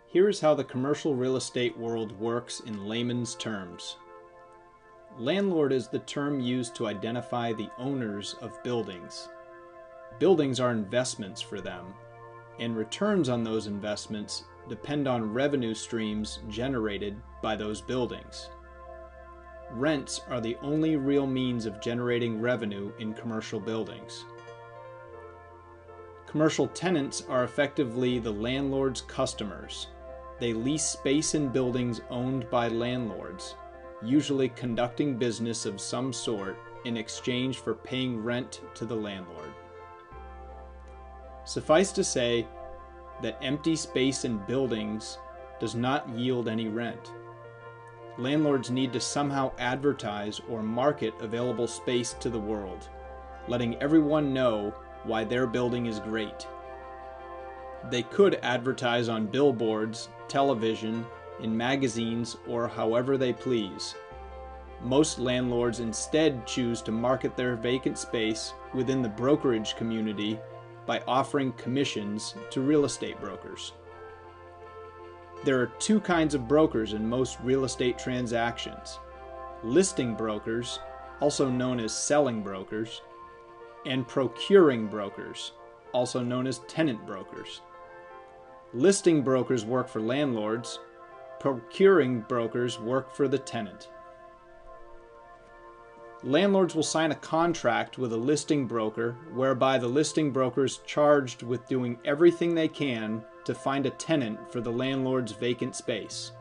Here is how the commercial real estate world works in layman's terms. Landlord is the term used to identify the owners of buildings. Buildings are investments for them, and returns on those investments depend on revenue streams generated by those buildings. Rents are the only real means of generating revenue in commercial buildings. Commercial tenants are effectively the landlord's customers. They lease space in buildings owned by landlords, usually conducting business of some sort in exchange for paying rent to the landlord. Suffice to say that empty space in buildings does not yield any rent. Landlords need to somehow advertise or market available space to the world, letting everyone know why their building is great. They could advertise on billboards, television, in magazines, or however they please. Most landlords instead choose to market their vacant space within the brokerage community by offering commissions to real estate brokers. There are two kinds of brokers in most real estate transactions: listing brokers, also known as selling brokers, and procuring brokers, also known as tenant brokers. Listing brokers work for landlords, procuring brokers work for the tenant. Landlords will sign a contract with a listing broker whereby the listing broker is charged with doing everything they can to find a tenant for the landlord's vacant space.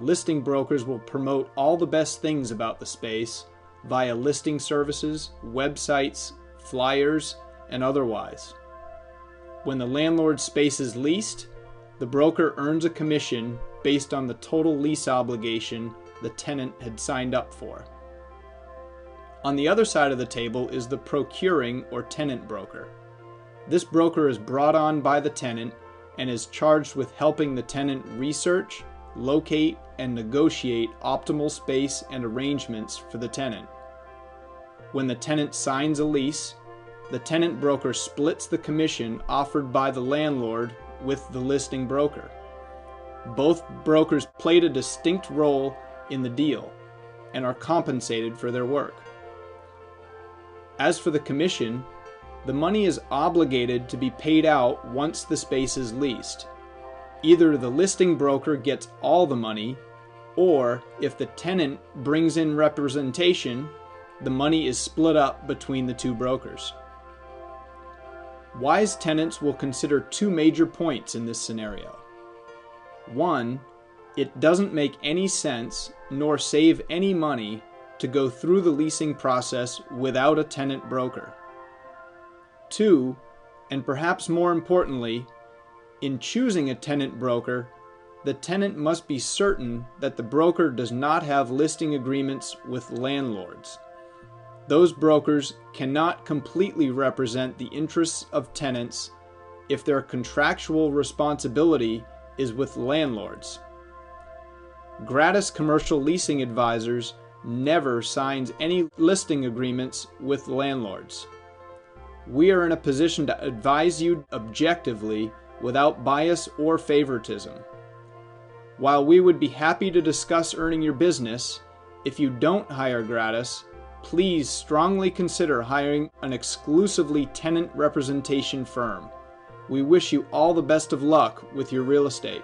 Listing brokers will promote all the best things about the space via listing services, websites, flyers, and otherwise. When the landlord's space is leased, the broker earns a commission based on the total lease obligation the tenant had signed up for. On the other side of the table is the procuring or tenant broker. This broker is brought on by the tenant and is charged with helping the tenant research, locate, and negotiate optimal space and arrangements for the tenant. When the tenant signs a lease, the tenant broker splits the commission offered by the landlord with the listing broker. Both brokers played a distinct role in the deal and are compensated for their work. As for the commission, the money is obligated to be paid out once the space is leased. Either the listing broker gets all the money, or if the tenant brings in representation, the money is split up between the two brokers. Wise tenants will consider two major points in this scenario. One, it doesn't make any sense nor save any money to go through the leasing process without a tenant broker. Two, and perhaps more importantly, in choosing a tenant broker, the tenant must be certain that the broker does not have listing agreements with landlords. Those brokers cannot completely represent the interests of tenants if their contractual responsibility is with landlords. Gratis commercial leasing advisors never signs any listing agreements with landlords. We are in a position to advise you objectively without bias or favoritism. While we would be happy to discuss earning your business, if you don't hire gratis, please strongly consider hiring an exclusively tenant representation firm. We wish you all the best of luck with your real estate.